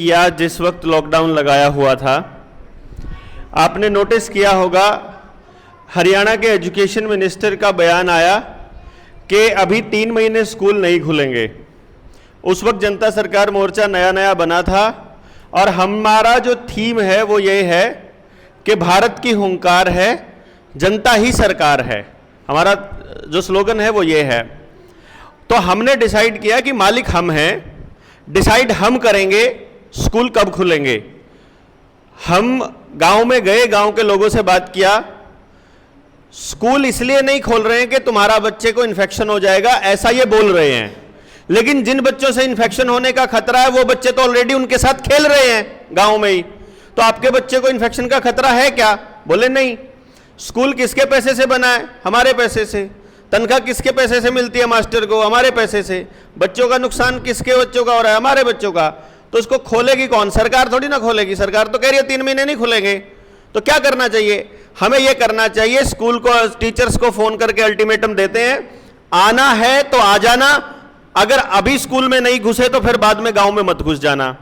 किया जिस वक्त लॉकडाउन लगाया हुआ था, आपने नोटिस किया होगा हरियाणा के एजुकेशन मिनिस्टर का बयान आया कि अभी 3 महीने स्कूल नहीं खुलेंगे। उस वक्त जनता सरकार मोर्चा नया नया बना था और हमारा जो थीम है वो ये है कि भारत की हुंकार है, जनता ही सरकार है। हमारा जो स्लोगन है वो ये है। तो हमने डिसाइड किया कि मालिक हम हैं, डिसाइड हम करेंगे स्कूल कब खुलेंगे। हम गांव में गए, गांव के लोगों से बात किया। स्कूल इसलिए नहीं खोल रहे हैं कि तुम्हारा बच्चे को इन्फेक्शन हो जाएगा, ऐसा ये बोल रहे हैं, लेकिन जिन बच्चों से इन्फेक्शन होने का खतरा है वो बच्चे तो ऑलरेडी उनके साथ खेल रहे हैं गांव में ही। तो आपके बच्चे को इन्फेक्शन का खतरा है क्या? बोले नहीं। स्कूल किसके पैसे से बना है? हमारे पैसे से। तनख्वाह किसके पैसे से मिलती है मास्टर को? हमारे पैसे से। बच्चों का नुकसान किसके बच्चों का हो रहा है? हमारे बच्चों का। तो इसको खोलेगी कौन? सरकार थोड़ी ना खोलेगी। सरकार तो कह रही है 3 महीने नहीं खुलेंगे। तो क्या करना चाहिए? हमें यह करना चाहिए, स्कूल को, टीचर्स को फोन करके अल्टीमेटम देते हैं, आना है तो आ जाना, अगर अभी स्कूल में नहीं घुसे तो फिर बाद में गांव में मत घुस जाना।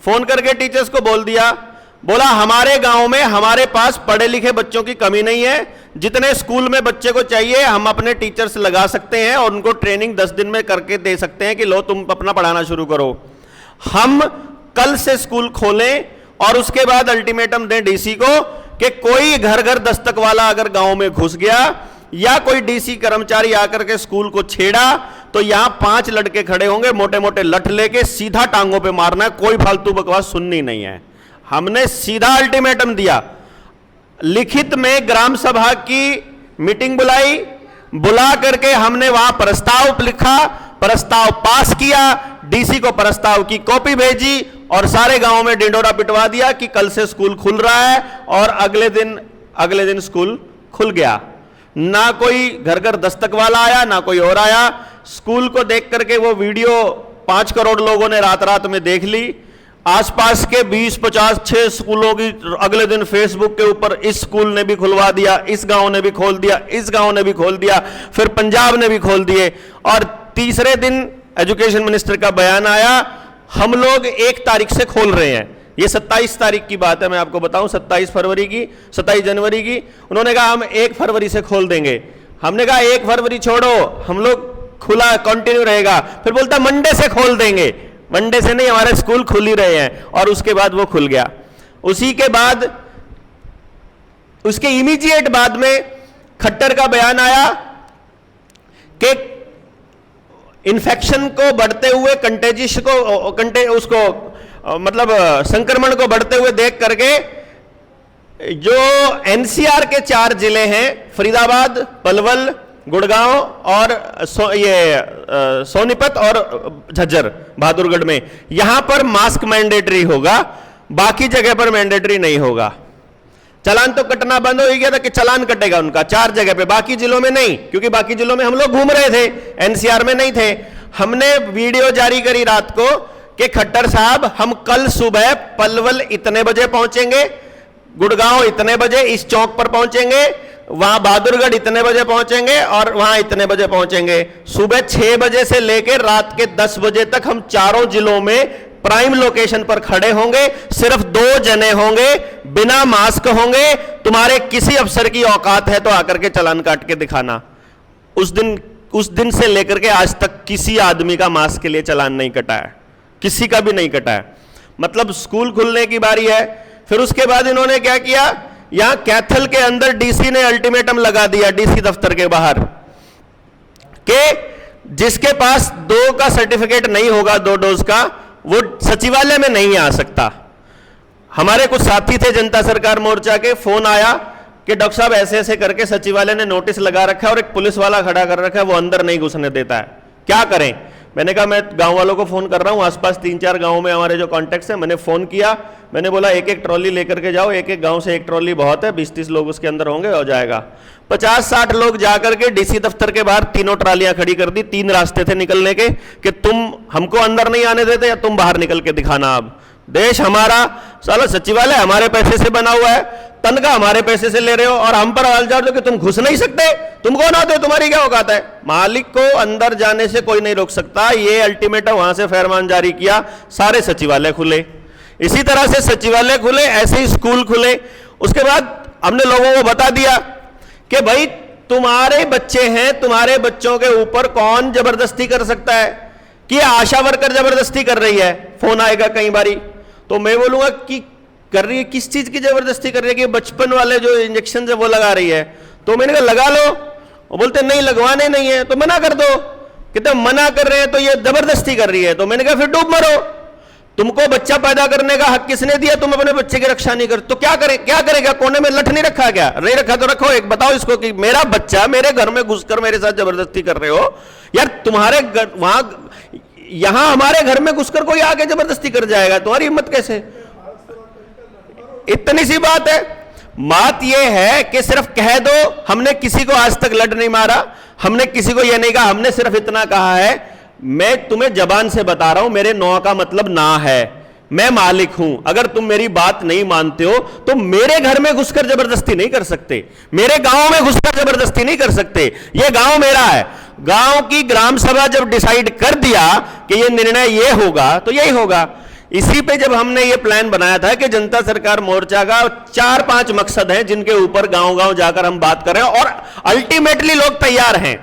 फोन करके टीचर्स को बोल दिया, बोला हमारे गांव में हमारे पास पढ़े लिखे बच्चों की कमी नहीं है, जितने स्कूल में बच्चे को चाहिए हम अपने टीचर्स लगा सकते हैं और उनको ट्रेनिंग 10 दिन में करके दे सकते हैं कि लो तुम अपना पढ़ाना शुरू करो। हम कल से स्कूल खोलें और उसके बाद अल्टीमेटम दें डीसी को कि कोई घर घर दस्तक वाला अगर गांव में घुस गया या कोई डीसी कर्मचारी आकर के स्कूल को छेड़ा तो यहां 5 लड़के खड़े होंगे, मोटे मोटे लठ लेके सीधा टांगों पे मारना है, कोई फालतू बकवास सुननी नहीं है। हमने सीधा अल्टीमेटम दिया। लिखित में ग्राम सभा की मीटिंग बुलाई, बुला करके हमने वहां प्रस्ताव लिखा, प्रस्ताव पास किया, डीसी को प्रस्ताव की कॉपी भेजी और सारे गांव में डिंडोरा पिटवा दिया कि कल से स्कूल खुल रहा है। और अगले दिन स्कूल खुल गया। ना कोई घर घर दस्तक वाला आया, ना कोई और आया। स्कूल को देख करके वो वीडियो 5 करोड़ लोगों ने रात रात में देख ली। आसपास के 20-50 6 स्कूलों की अगले दिन फेसबुक के ऊपर इस स्कूल ने भी खुलवा दिया, इस गांव ने भी खोल दिया, इस गांव ने भी खोल दिया, फिर पंजाब ने भी खोल दिए। और तीसरे दिन एजुकेशन मिनिस्टर का बयान आया, हम लोग 1 तारीख से खोल रहे हैं। ये 27 तारीख की बात है, मैं आपको बताऊं, 27 जनवरी की। उन्होंने कहा हम 1 फरवरी से खोल देंगे। हमने कहा 1 फरवरी छोड़ो, हम लोग खुला कंटिन्यू रहेगा। फिर बोलता मंडे से खोल देंगे। मंडे से नहीं, हमारे स्कूल खुल ही रहे हैं। और उसके बाद वो खुल गया। उसी के बाद, उसके इमीडिएट बाद में खट्टर का बयान आया कि इन्फेक्शन को बढ़ते हुए, कंटेजिस को मतलब संक्रमण को बढ़ते हुए देख करके जो एनसीआर के 4 जिले हैं, फरीदाबाद, पलवल, गुड़गांव और सोनीपत और झज्जर, बहादुरगढ़ में, यहां पर मास्क मैंडेटरी होगा, बाकी जगह पर मैंडेटरी नहीं होगा। चालान तो कटना बंद हो गया था कि चालान कटेगा उनका 4 जगह पे, बाकी जिलों में नहीं, क्योंकि बाकी जिलों में हम लोग घूम रहे थे, एनसीआर में नहीं थे। हमने वीडियो जारी करी रात को कि खट्टर साहब हम कल सुबह पलवल इतने बजे पहुंचेंगे, गुड़गांव इतने बजे इस चौक पर पहुंचेंगे, वहां बहादुरगढ़ इतने बजे पहुंचेंगे और वहां इतने बजे पहुंचेंगे। सुबह 6 बजे से लेकर रात के 10 बजे तक हम चारों जिलों में प्राइम लोकेशन पर खड़े होंगे। सिर्फ 2 जने होंगे, बिना मास्क होंगे। तुम्हारे किसी अफसर की औकात है तो आकर के चालान काट के दिखाना। उस दिन से लेकर के आज तक किसी आदमी का मास्क के लिए चालान नहीं कटा है, किसी का भी नहीं कटा है। मतलब स्कूल खुलने की बारी है। फिर उसके बाद इन्होंने क्या किया, यहां कैथल के अंदर डीसी ने अल्टीमेटम लगा दिया, डीसी दफ्तर के बाहर, कि जिसके पास 2 का सर्टिफिकेट नहीं होगा, 2 डोज का, वो सचिवालय में नहीं आ सकता। हमारे कुछ साथी थे जनता सरकार मोर्चा के, फोन आया कि डॉक्टर साहब ऐसे ऐसे करके सचिवालय ने नोटिस लगा रखा है और एक पुलिस वाला खड़ा कर रखा है, वो अंदर नहीं घुसने देता है, क्या करें? मैंने कहा मैं गांव वालों को फोन कर रहा हूं, आसपास 3-4 गांवों में हमारे जो कॉन्टेक्ट्स हैं, मैंने फोन किया। मैंने बोला 1-1 ट्रॉली लेकर के जाओ, एक गांव से 1 ट्रॉली बहुत है, 20-30 लोग उसके अंदर होंगे, हो जाएगा। 50-60 लोग जाकर के डीसी दफ्तर के बाहर 3 ट्रालियां खड़ी कर दी। 3 रास्ते थे निकलने के कि तुम हमको अंदर नहीं आने देते या तुम बाहर निकल के दिखाना। अब देश हमारा, साला सचिवालय हमारे पैसे से बना हुआ है, तनख्वाह हमारे पैसे से ले रहे हो और हम पर आलझाड़ दो कि तुम घुस नहीं सकते, तुम कौन आते हो, तुम्हारी क्या औकात है? मालिक को अंदर जाने से कोई नहीं रोक सकता। ये अल्टीमेटम वहां से फरमान जारी किया, सारे सचिवालय खुले। इसी तरह से सचिवालय खुले, ऐसे ही स्कूल खुले। उसके बाद हमने लोगों को बता दिया कि भाई तुम्हारे बच्चे हैं, तुम्हारे बच्चों के ऊपर कौन जबरदस्ती कर सकता है कि आशा वर्कर जबरदस्ती कर रही है। फोन आएगा कई बारी तो मैं बोलूंगा कि कर रही है, किस चीज की जबरदस्ती कर रही है कि बचपन वाले जो इंजेक्शन है वो लगा रही है। तो मैंने कहा लगा लो, वो बोलते नहीं लगवाने नहीं है, तो मना कर दो। कहते मना कर रहे हैं तो ये जबरदस्ती कर रही है। तो मैंने कहा फिर डूब मरो, तुमको बच्चा पैदा करने का हक किसने दिया? तुम अपने बच्चे की रक्षा नहीं कर तो क्या करेगा? कोने में लठ नहीं रखा क्या? नहीं रखा तो रखो, एक बताओ इसको कि मेरा बच्चा मेरे घर में घुसकर मेरे साथ जबरदस्ती कर रहे हो यार। तुम्हारे वहां यहां हमारे घर में घुसकर कोई आके जबरदस्ती कर जाएगा, तुम्हारी हिम्मत कैसे? इतनी सी बात है। बात यह है कि सिर्फ कह दो, हमने किसी को आज तक लड़ नहीं मारा, हमने किसी को यह नहीं कहा, हमने सिर्फ इतना कहा है मैं तुम्हें जबान से बता रहा हूं, मेरे नौ का मतलब ना है, मैं मालिक हूं। अगर तुम मेरी बात नहीं मानते हो तो मेरे घर में घुसकर जबरदस्ती नहीं कर सकते, मेरे गांव में घुसकर जबरदस्ती नहीं कर सकते। यह गांव मेरा है। गांव की ग्राम सभा जब डिसाइड कर दिया कि यह निर्णय यह होगा तो यही होगा। इसी पे जब हमने ये प्लान बनाया था कि जनता सरकार मोर्चा का 4-5 मकसद हैं जिनके ऊपर गांव-गांव जाकर हम बात कर रहे हैं और अल्टीमेटली लोग तैयार हैं।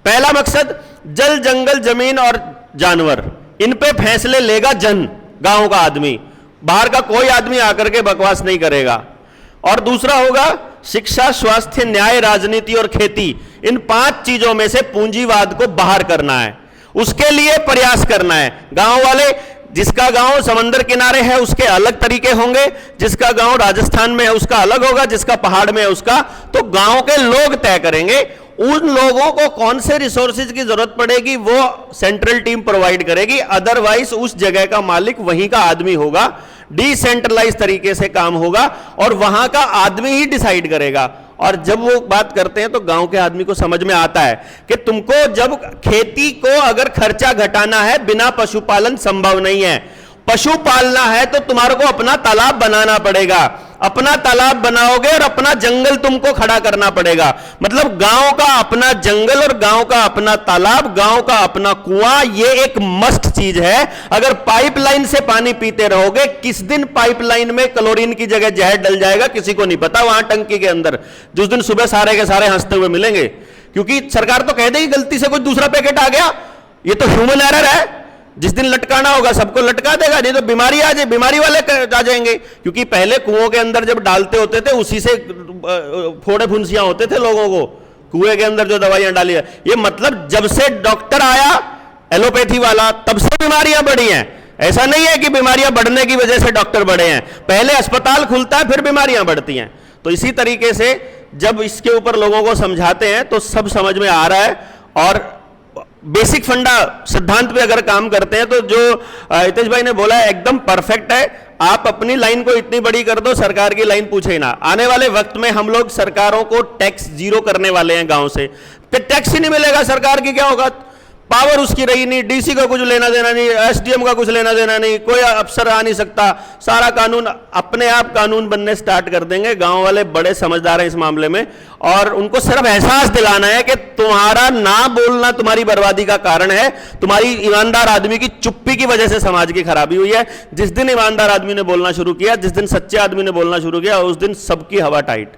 पहला मकसद जल, जंगल, जमीन और जानवर, इन पे फैसले लेगा जन, गांव का आदमी, बाहर का कोई आदमी आकर के बकवास नहीं करेगा। और दूसरा होगा शिक्षा, स्वास्थ्य, न्याय, राजनीति और खेती। इन 5 चीजों में से पूंजीवाद को बाहर करना है, उसके लिए प्रयास करना है। गांव वाले, जिसका गांव समंदर किनारे है उसके अलग तरीके होंगे, जिसका गांव राजस्थान में है उसका अलग होगा, जिसका पहाड़ में है उसका, तो गांव के लोग तय करेंगे उन लोगों को कौन से रिसोर्सेज की जरूरत पड़ेगी, वो सेंट्रल टीम प्रोवाइड करेगी। अदरवाइज उस जगह का मालिक वहीं का आदमी होगा, डिसेंट्रलाइज तरीके से काम होगा और वहां का आदमी ही डिसाइड करेगा। और जब वो बात करते हैं तो गांव के आदमी को समझ में आता है कि तुमको जब खेती को अगर खर्चा घटाना है, बिना पशुपालन संभव नहीं है। पशु पालना है तो तुम्हारे को अपना तालाब बनाना पड़ेगा, अपना तालाब बनाओगे और अपना जंगल तुमको खड़ा करना पड़ेगा। मतलब गांव का अपना जंगल और गांव का अपना तालाब, गांव का अपना कुआं, ये एक मस्ट चीज है। अगर पाइपलाइन से पानी पीते रहोगे, किस दिन पाइपलाइन में क्लोरीन की जगह जहर डल जाएगा किसी को नहीं पता, वहां टंकी के अंदर जिस दिन सुबह सारे के सारे हंसते हुए मिलेंगे, क्योंकि सरकार तो कह देगी गलती से कोई दूसरा पैकेट आ गया, ये तो ह्यूमन एरर है। जिस दिन लटकाना होगा सबको लटका देगा, नहीं तो बीमारी आ जाए, बीमारी वाले आ जाएंगे। क्योंकि पहले कुओं के अंदर जब डालते होते थे उसी से फोड़े फुंसियां होते थे लोगों को, कुएं के अंदर जो दवाइयां डाली है। ये मतलब जब से डॉक्टर आया एलोपैथी वाला तब से बीमारियां बढ़ी हैं। ऐसा नहीं है कि बीमारियां बढ़ने की वजह से डॉक्टर बढ़े हैं, पहले अस्पताल खुलता है फिर बीमारियां बढ़ती हैं। तो इसी तरीके से जब इसके ऊपर लोगों को समझाते हैं तो सब समझ में आ रहा है। और बेसिक फंडा सिद्धांत पे अगर काम करते हैं तो जो हितेश भाई ने बोला है एकदम परफेक्ट है। आप अपनी लाइन को इतनी बड़ी कर दो, सरकार की लाइन पूछे ना। आने वाले वक्त में हम लोग सरकारों को टैक्स जीरो करने वाले हैं गांव से, फिर टैक्स ही नहीं मिलेगा सरकार की, क्या होगा? पावर उसकी रही नहीं, डीसी का कुछ लेना देना नहीं, एसडीएम का कुछ लेना देना नहीं, कोई अफसर आ नहीं सकता, सारा कानून अपने आप कानून बनने स्टार्ट कर देंगे। गांव वाले बड़े समझदार हैं इस मामले में और उनको सिर्फ एहसास दिलाना है कि तुम्हारा ना बोलना तुम्हारी बर्बादी का कारण है, तुम्हारी ईमानदार आदमी की चुप्पी की वजह से समाज की खराबी हुई है। जिस दिन ईमानदार आदमी ने बोलना शुरू किया, जिस दिन सच्चे आदमी ने बोलना शुरू किया, उस दिन सबकी हवा टाइट।